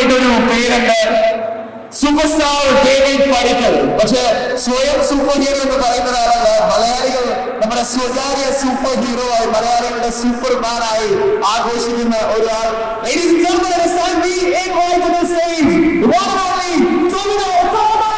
കേട്ടൊരു പേരുണ്ട്, super star David പടിക്കൽ. പക്ഷെ സ്വയം സൂപ്പർ ഹീറോ എന്ന് പറയുന്ന ഒരാളല്ല. മലയാളികൾ നമ്മുടെ സ്വകാര്യ സൂപ്പർ ഹീറോ ആയി, മലയാളികളുടെ സൂപ്പർമാനായി ആഘോഷിക്കുന്ന ഒരാൾ. Ladies and gentlemen, it's time we invite to the stage the one and only Tobino Thomas.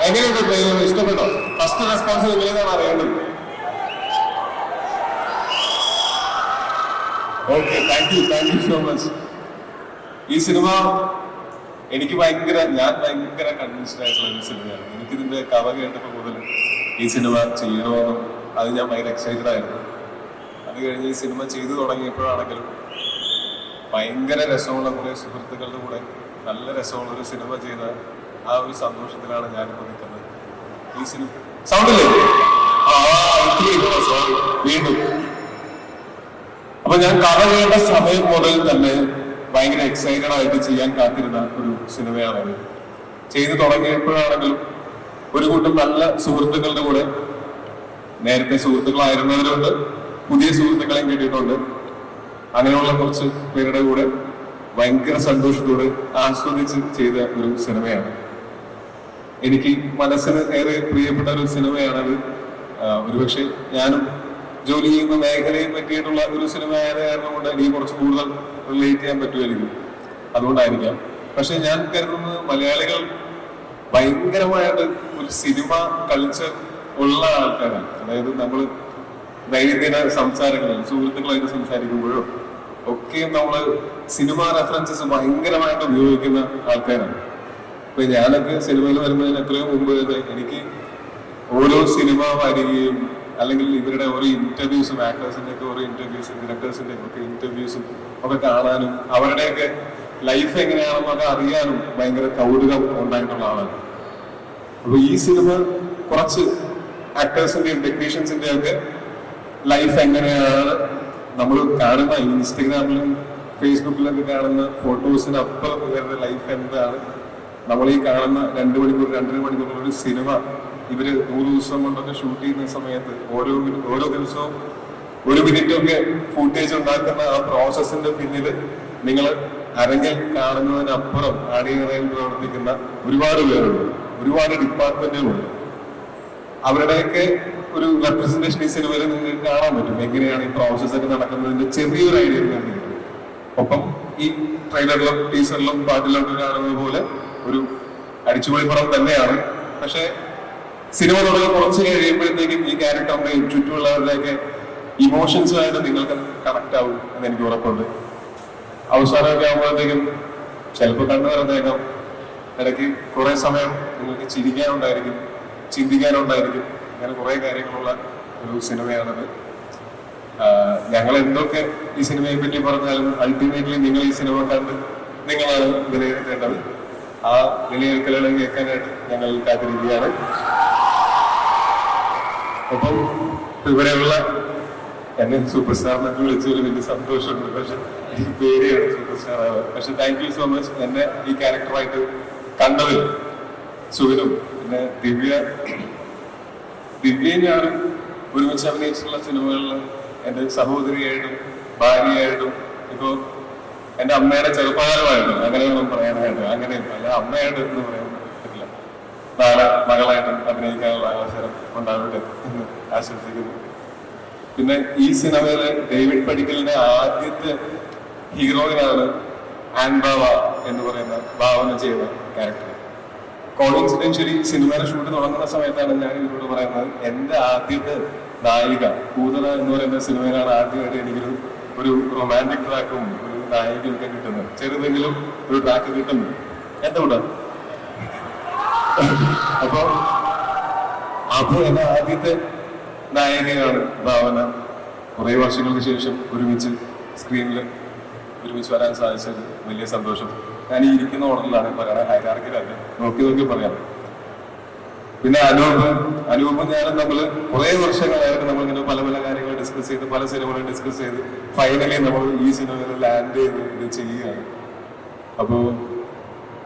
എങ്ങനെയുണ്ട് ട്രെയിലർ? ഇഷ്ടപ്പെട്ടോ? ഫസ്റ്റ് റെസ്പോൺസ് നിങ്ങളേതാണ് അറിയേണ്ടത്. Okay, thank you so much. ഈ സിനിമ എനിക്ക് ഞാൻ ഭയങ്കര കൺവിൻസ്ഡ് ആയിട്ടുള്ള ഒരു സിനിമയാണ്. എനിക്കിതിന്റെ കഥ കേട്ടപ്പോൾ മുതൽ ഈ സിനിമ ചെയ്യണമെന്നും അത് ഞാൻ ഭയങ്കര എക്സൈറ്റഡ് ആയിരുന്നു. അത് കഴിഞ്ഞ് ഈ സിനിമ ചെയ്തു തുടങ്ങിയപ്പോഴാണെങ്കിലും ഭയങ്കര രസമുള്ള കുറെ സുഹൃത്തുക്കളുടെ കൂടെ നല്ല രസമുള്ള ഒരു സിനിമ ചെയ്ത ആ ഒരു സന്തോഷത്തിലാണ് ഞാനിപ്പോൾ നിൽക്കുന്നത്. ഈ സിനിമ സൗണ്ടില്ലേ? സോറി വീണ്ടും. അപ്പൊ ഞാൻ കഥ കേട്ട സമയം മുതൽ തന്നെ ഭയങ്കര എക്സൈറ്റഡ് ആയിട്ട് ചെയ്യാൻ കാത്തിരുന്ന ഒരു സിനിമയാണത്. ചെയ്തു തുടങ്ങിയപ്പോഴാണെങ്കിലും ഒരു കൂട്ടം നല്ല സുഹൃത്തുക്കളുടെ കൂടെ, നേരത്തെ സുഹൃത്തുക്കളായിരുന്നവരുണ്ട്, പുതിയ സുഹൃത്തുക്കളെയും കിട്ടിയിട്ടുണ്ട്. അങ്ങനെയുള്ള കുറച്ച് പേരുടെ കൂടെ ഭയങ്കര സന്തോഷത്തോടെ ആസ്വദിച്ച് ചെയ്ത ഒരു സിനിമയാണ്. എനിക്ക് മനസ്സിന് ഏറെ പ്രിയപ്പെട്ട ഒരു സിനിമയാണത്. ഒരുപക്ഷെ ഞാനും ജോലി ചെയ്യുന്ന മേഖലയെ പറ്റിയിട്ടുള്ള ഒരു സിനിമ ആയത് കാരണം കൊണ്ട് എനിക്ക് കുറച്ച് കൂടുതൽ റിലേറ്റ് ചെയ്യാൻ പറ്റുമായിരിക്കും, അതുകൊണ്ടായിരിക്കാം. പക്ഷെ ഞാൻ കരുതുന്നത് മലയാളികൾ ഭയങ്കരമായിട്ട് ഒരു സിനിമ കൾച്ചർ ഉള്ള ആൾക്കാരാണ്. അതായത് നമ്മൾ ദൈനംദിന സംസാരങ്ങളിൽ സുഹൃത്തുക്കളായിട്ട് സംസാരിക്കുമ്പോഴോ ഒക്കെയും നമ്മൾ സിനിമ റെഫറൻസസ് ഭയങ്കരമായിട്ട് ഉപയോഗിക്കുന്ന ആൾക്കാരാണ്. ഇപ്പൊ ഞാനൊക്കെ സിനിമയിൽ വരുന്നതിന് എത്രയോ മുമ്പ് എനിക്ക് ഓരോ സിനിമ വരികയും അല്ലെങ്കിൽ ഇവരുടെ ഓരോ ഇന്റർവ്യൂസും, ആക്ടേഴ്സിന്റെ ഒക്കെ ഓരോ ഇന്റർവ്യൂസും, ഡയറക്ടേഴ്സിന്റെ ഒക്കെ ഇന്റർവ്യൂസും ഒക്കെ കാണാനും അവരുടെയൊക്കെ ലൈഫ് എങ്ങനെയാണെന്നൊക്കെ അറിയാനും ഭയങ്കര കൗതുകം ഉണ്ടായിട്ടുള്ള ആളാണ്. അപ്പൊ ഈ സിനിമ കുറച്ച് ആക്ടേഴ്സിന്റെയും ടെക്നീഷ്യൻസിന്റെ ഒക്കെ ലൈഫ് എങ്ങനെയാണ് നമ്മൾ കാണുന്ന ഇൻസ്റ്റഗ്രാമിലും ഫേസ്ബുക്കിലൊക്കെ കാണുന്ന ഫോട്ടോസിനപ്പുറം ഇവരുടെ ലൈഫ് എന്താണ്, നമ്മൾ ഈ കാണുന്ന 2 മണിക്കൂർ 2.5 മണിക്കൂറുള്ള ഒരു സിനിമ ഇവര് 100 ദിവസം കൊണ്ടൊക്കെ ഷൂട്ട് ചെയ്യുന്ന സമയത്ത് ഓരോ ദിവസവും 1 മിനിറ്റൊക്കെ ഫുട്ടേജ് ഉണ്ടാക്കുന്ന ആ പ്രോസസ്സിന്റെ പിന്നിൽ നിങ്ങൾ അരങ്ങിൽ കാണുന്നതിനപ്പുറം അണിയറയിൽ പ്രവർത്തിക്കുന്ന ഒരുപാട് പേരുണ്ട്, ഒരുപാട് ഡിപ്പാർട്ട്മെന്റുകളുണ്ട്. അവരുടെയൊക്കെ ഒരു റെപ്രസെന്റേഷൻ ഈ സിനിമയിൽ നിങ്ങൾക്ക് കാണാൻ പറ്റും. എങ്ങനെയാണ് ഈ പ്രോസസ് ഒക്കെ നടക്കുന്നതിന്റെ ചെറിയൊരു ഐഡിയ നിങ്ങൾക്ക് കിട്ടും. ഒപ്പം ഈ ട്രെയിലറിലും ടീസറിലും പാട്ടിലൊക്കെ കാണുന്നത് പോലെ ഒരു അടിച്ചുപൊളി പടം തന്നെയാണ്. പക്ഷെ സിനിമ തുടങ്ങി കുറച്ച് കഴിയുമ്പോഴത്തേക്കും ഈ ക്യാരക്ടറിന്റെയും ചുറ്റുമുള്ളവരുടെയൊക്കെ ഇമോഷൻസുമായിട്ട് നിങ്ങൾക്ക് കണക്ട് ആവും എന്ന് എനിക്ക് ഉറപ്പുണ്ട്. അവസാനമൊക്കെ ആകുമ്പോഴത്തേക്കും ചിലപ്പോൾ കണ്ണു നിറഞ്ഞേക്കാം, ഇടയ്ക്ക് കുറെ സമയം നിങ്ങൾക്ക് ചിരിക്കാനുണ്ടായിരിക്കും, ചിന്തിക്കാനുണ്ടായിരിക്കും. അങ്ങനെ കുറെ കാര്യങ്ങളുള്ള ഒരു സിനിമയാണത്. ഞങ്ങൾ എന്തൊക്കെ ഈ സിനിമയെ പറ്റി പറഞ്ഞാലും അൾട്ടിമേറ്റ്ലി നിങ്ങൾ ഈ സിനിമ കണ്ട് നിങ്ങളാണ് വിലയിരുത്തേണ്ടത്. ആ വിലയിരുത്തലുകൾ കേൾക്കാനായിട്ട് ഞങ്ങൾ കാത്തിരിക്കുകയാണ്. ഒപ്പം ഇവിടെയുള്ള എന്നെ സൂപ്പർ സ്റ്റാറിനൊക്കെ വിളിച്ചതിൽ വലിയ സന്തോഷമുണ്ട്. പക്ഷെ എനിക്ക് പേടിയാണ് സൂപ്പർ സ്റ്റാർ ആവാൻ. പക്ഷെ താങ്ക് യു സോ മച്ച് എന്നെ ഈ ക്യാരക്ടറായിട്ട് കണ്ടതിൽ. സുവിനും പിന്നെ ദിവ്യയും ഞാനും ഒരുമിച്ച് അഭിനയിച്ചിട്ടുള്ള സിനിമകളിൽ എൻ്റെ സഹോദരിയായിട്ടും ഭാര്യയായിട്ടും ഇപ്പോൾ എൻ്റെ അമ്മയുടെ ചെറുപ്പകാലമായിട്ടും അങ്ങനെ വേണം പറയാനായിട്ട്, അങ്ങനെ അല്ല അമ്മയായിട്ട് എന്ന് പറയാൻ പറ്റില്ല. നാളെ മകളായിട്ടും അഭിനയിക്കാനുള്ള അവസരം ഉണ്ടാവട്ടെ എന്ന് ആശംസിക്കുന്നു. പിന്നെ ഈ സിനിമയിലെ ഡേവിഡ് പടിക്കലിന്റെ ആദ്യത്തെ ഹീറോയിനാണ് ആൻബാവ എന്ന് പറയുന്ന ഭാവന ചെയ്ത ക്യാരക്ടർ. കോയിൻസിഡൻഷ്യലി സിനിമയുടെ ഷൂട്ട് തുടങ്ങുന്ന സമയത്താണ് ഞാൻ ഇതിനോട് പറയുന്നത് എന്റെ ആദ്യത്തെ നായിക കൂതറ എന്ന് പറയുന്ന സിനിമയിലാണ് ആദ്യമായിട്ട് എനിക്കൊരു റൊമാൻറ്റിക് ട്രാക്കും ഒരു നായികയൊക്കെ കിട്ടുന്നത്. ചെറുതെങ്കിലും ഒരു ട്രാക്ക് കിട്ടുന്നു എന്തുകൊണ്ടാ. അപ്പൊ എന്റെ ആദ്യത്തെ നായികയാണ് ഭാവന. കുറെ വർഷങ്ങൾക്ക് ശേഷം ഒരുമിച്ച് സ്ക്രീനിൽ ഒരുമിച്ച് വരാൻ സാധിച്ചത് വലിയ സന്തോഷം. ഞാൻ ഈ ഇരിക്കുന്ന ഓർഡറിലാണ് പറയാൻ, ഹൈറാർക്കിലല്ല, നോക്കി പറയാം. പിന്നെ അനൂപ് ഞാനും നമ്മള് കുറെ വർഷങ്ങളായിട്ട് നമ്മളിങ്ങനെ പല ഡിസ്കസ് ചെയ്ത് പല സിനിമകളും ഡിസ്കസ് ചെയ്ത് ഫൈനലി നമ്മൾ ഈ സിനിമയിൽ ലാൻഡ് ചെയ്ത് ഇത് ചെയ്യുകയാണ്. അപ്പോൾ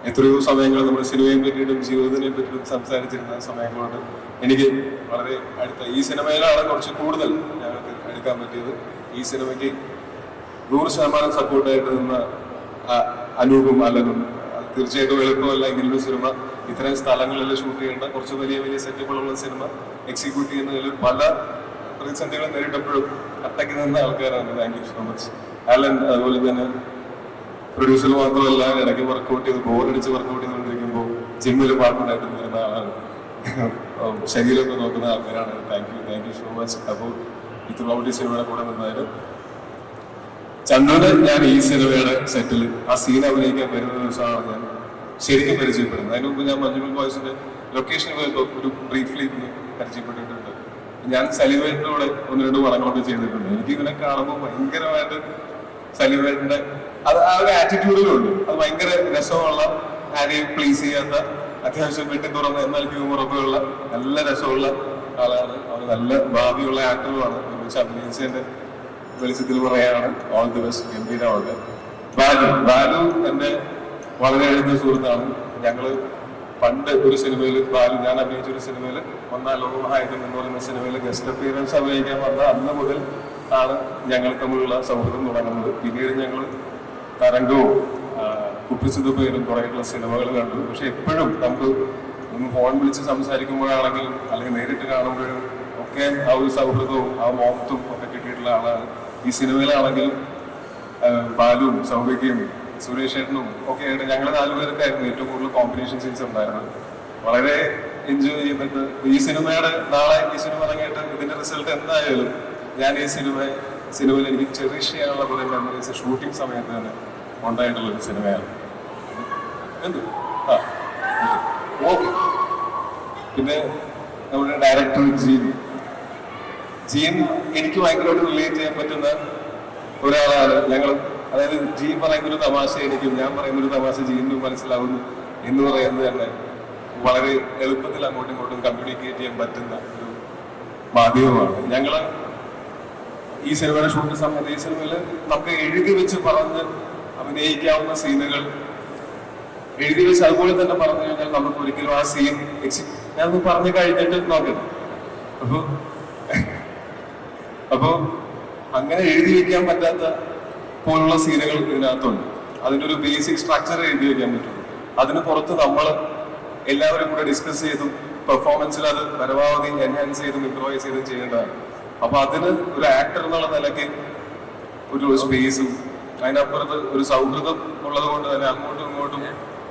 എത്രയോ സമയങ്ങൾ നമ്മൾ സിനിമയെ പറ്റിയിട്ടും ജീവിതത്തിനെ പറ്റിയിട്ടും സംസാരിച്ചിരുന്ന സമയങ്ങളുണ്ട്. എനിക്ക് വളരെ അടുത്ത ഈ സിനിമയിലാണ് കുറച്ച് കൂടുതൽ ഞങ്ങൾക്ക് എടുക്കാൻ പറ്റിയത്. ഈ സിനിമയ്ക്ക് 100% സപ്പോർട്ടായിട്ട് നിന്ന അനൂപും അലനും. തീർച്ചയായിട്ടും എളുപ്പമല്ല ഇങ്ങനൊരു സിനിമ ഇത്തരം സ്ഥലങ്ങളിൽ ഷൂട്ട് ചെയ്യേണ്ട, കുറച്ച് വലിയ വലിയ സെറ്റപ്പുകളുള്ള സിനിമ എക്സിക്യൂട്ട് ചെയ്യുന്നതിൽ പല പ്രതിസന്ധികളും നേരിട്ടപ്പോഴും അട്ടയ്ക്ക് നിന്ന ആൾക്കാരാണ്. Thank you so much Alan. അതുപോലെ തന്നെ പ്രൊഡ്യൂസർ മാത്രമല്ല, ഇടയ്ക്ക് വർക്കൗട്ട് ചെയ്ത് ബോറടിച്ച് വർക്കൗട്ട് ചെയ്തുകൊണ്ടിരിക്കുമ്പോൾ ജിമ്മിൽ പാട്ടുണ്ടായിട്ട് വരുന്ന ആളാണ്. ശരീരമൊക്കെ നോക്കുന്ന ആൾക്കാരാണ്. Thank you so much. അപ്പോൾ ഇത് ഈ സിനിമയുടെ കൂടെ നിന്നാലും ചന്ദ്രന് ഞാൻ ഈ സിനിമയുടെ സെറ്റിൽ ആ സീൻ അഭിനയിക്കാൻ വരുന്ന ദിവസമാണ് ഞാൻ ശരിക്കും പരിചയപ്പെടുന്നത്. അതിന് മുമ്പ് ഞാൻ മഞ്ജുമൽ ബോയ്സിന്റെ ലൊക്കേഷനിൽ പോയപ്പോൾ ഒരു ബ്രീഫ്ലി പരിചയപ്പെട്ടിട്ടുണ്ട്. ഞാൻ സലിവേറ്റിലൂടെ 1-2 പടങ്ങളൊക്കെ ചെയ്തിട്ടുണ്ട്. എനിക്ക് ഇതിനെ കാണുമ്പോൾ ഭയങ്കരമായിട്ട് സലിവേറ്റിന്റെ അത് ആ ഒരു ആറ്റിറ്റ്യൂഡിലുണ്ട്. അത് ഭയങ്കര രസമുള്ള, ആരെയും പ്ലീസ് ചെയ്യാത്ത, അത്യാവശ്യം വെട്ടി തുറന്ന് എന്നാൽ ഹ്യൂമറൊക്കെ ഉള്ള നല്ല രസമുള്ള ആളാണ്. അവന് നല്ല ഭാവിയുള്ള ആക്ടറുമാണ്. ഒരുമിച്ച് അഭിനയിച്ചതിന്റെ വെളിച്ചത്തിൽ പറയാണ് ഓൾ ദി ബെസ്റ്റ്. ഗംഭീര ആളുടെ ബാലു എന്റെ വളരെ എഴുതുന്ന സുഹൃത്താണ്. ഞങ്ങള് പണ്ട് ഒരു സിനിമയിൽ ഞാൻ അഭിനയിച്ച ഒരു സിനിമയിൽ ഒന്നാം ലോകമഹായുധം എന്ന് പറയുന്ന സിനിമയിൽ ഗസ്റ്റ് അപ്പിയറൻസ് അഭിനയിക്കാൻ വന്ന അന്ന് മുതൽ ആണ് ഞങ്ങൾ തമ്മിലുള്ള സൗഹൃദം തുടങ്ങുന്നത്. പിന്നീട് ഞങ്ങൾ തരംഗവും കുപ്പിസിദ്ധപ്പേരും കുറേയുള്ള സിനിമകൾ കണ്ടു. പക്ഷെ എപ്പോഴും നമുക്ക് ഫോൺ വിളിച്ച് സംസാരിക്കുമ്പോഴാണെങ്കിലും അല്ലെങ്കിൽ നേരിട്ട് കാണുമ്പോഴും ഒക്കെ ആ ഒരു സൗഹൃദവും ആ മോഹത്തും ഒക്കെ കിട്ടിയിട്ടുള്ള ആളാണ്. ഈ സിനിമയിലാണെങ്കിലും ബാലുവും സൗഭിക്കും സുരേഷ് ഏട്ടനും ഒക്കെ ആയിട്ട് ഞങ്ങൾ 4 പേർക്കായിരുന്നു ഏറ്റവും കൂടുതൽ കോമ്പിനേഷൻ സീൻസ് ഉണ്ടായിരുന്നത്. വളരെ എൻജോയ് ചെയ്തിട്ട് ഈ സിനിമയുടെ നാളെ ഈ സിനിമ ഇറങ്ങിയിട്ട് ഇതിന്റെ റിസൾട്ട് എന്തായാലും ഞാൻ ഈ സിനിമയിൽ എനിക്ക് ചെറിഷ് ചെയ്യാനുള്ള കുറെ മെമ്മറീസ് ഷൂട്ടിംഗ് സമയത്ത് തന്നെ ഉണ്ടായിട്ടുള്ള ഒരു സിനിമയാണ്. ഓക്കെ. പിന്നെ നമ്മുടെ ഡയറക്ടർ ജീൻ എനിക്ക് ഭയങ്കരമായിട്ട് റിലേറ്റ് ചെയ്യാൻ പറ്റുന്ന ഒരാളാണ്. ഞങ്ങൾ അതായത് ജീൻ പറയുന്നൊരു തമാശ എനിക്കും ഞാൻ പറയുന്നൊരു തമാശ ജീനും മനസ്സിലാവുന്നു എന്ന് പറയുന്നത് തന്നെ വളരെ എളുപ്പത്തിൽ അങ്ങോട്ടും ഇങ്ങോട്ടും കമ്മ്യൂണിക്കേറ്റ് ചെയ്യാൻ പറ്റുന്ന ഒരു മാധ്യമമാണ്. ഞങ്ങള് ഈ സിനിമയുടെ ഷൂട്ടിംഗ് സമയത്ത് ഈ സിനിമയിൽ നമുക്ക് എഴുതി വെച്ച് പറഞ്ഞ് അഭിനയിക്കാവുന്ന സീനുകൾ എഴുതി വെച്ച് അതുപോലെ തന്നെ പറഞ്ഞു കഴിഞ്ഞാൽ നമുക്ക് ഒരിക്കലും ആ സീൻ ഞാനൊന്ന് പറഞ്ഞു കഴിഞ്ഞിട്ട് നോക്കട്ടെ. അപ്പോ അങ്ങനെ എഴുതി വെക്കാൻ പറ്റാത്ത പോലുള്ള സീനുകൾ ഇതിനകത്തുണ്ട്. അതിന്റെ ഒരു ബേസിക് സ്ട്രക്ചർ എഴുതി വെക്കാൻ പറ്റുള്ളൂ. അതിന് പുറത്ത് നമ്മൾ എല്ലാവരും കൂടെ ഡിസ്കസ് ചെയ്തും പെർഫോമൻസിൽ അത് പരമാവധി എൻഹാൻസ് ചെയ്തും ഇംപ്രൂവൈസ് ചെയ്തും ചെയ്യേണ്ടതാണ്. അപ്പൊ അതിന് ഒരു ആക്ടർ എന്നുള്ള നിലയ്ക്ക് ഒരു സ്പേസും അതിനപ്പുറത്ത് ഒരു സൗഹൃദം ഉള്ളത് കൊണ്ട് തന്നെ അങ്ങോട്ടും ഇങ്ങോട്ടും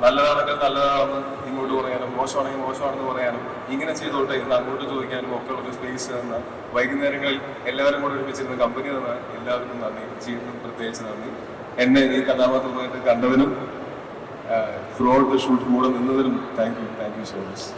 നല്ലതാണെങ്കിൽ നല്ലതാണെന്ന് ഇങ്ങോട്ട് പറയാനും മോശമാണെങ്കിൽ മോശമാണെന്ന് പറയാനും ഇങ്ങനെ ചെയ്തോട്ടെ എന്ന് അങ്ങോട്ട് ചോദിക്കാനും ഒക്കെ ഉള്ളൊരു സ്പേസ് തന്ന വൈകുന്നേരങ്ങളിൽ എല്ലാവരും കൂടെ ഒരുമിച്ചിരുന്ന കമ്പനി തന്ന എല്ലാവർക്കും നന്ദി. ജീവിതം പ്രത്യേകിച്ച് നന്ദി. എന്നെ ഈ കഥാപാത്രമായിട്ട് കണ്ടതിനും ത്രൂ ഔട്ട് ദ ഷൂട്ട് കൂടെ നിന്നതിനും താങ്ക് യു സോ മച്ച്.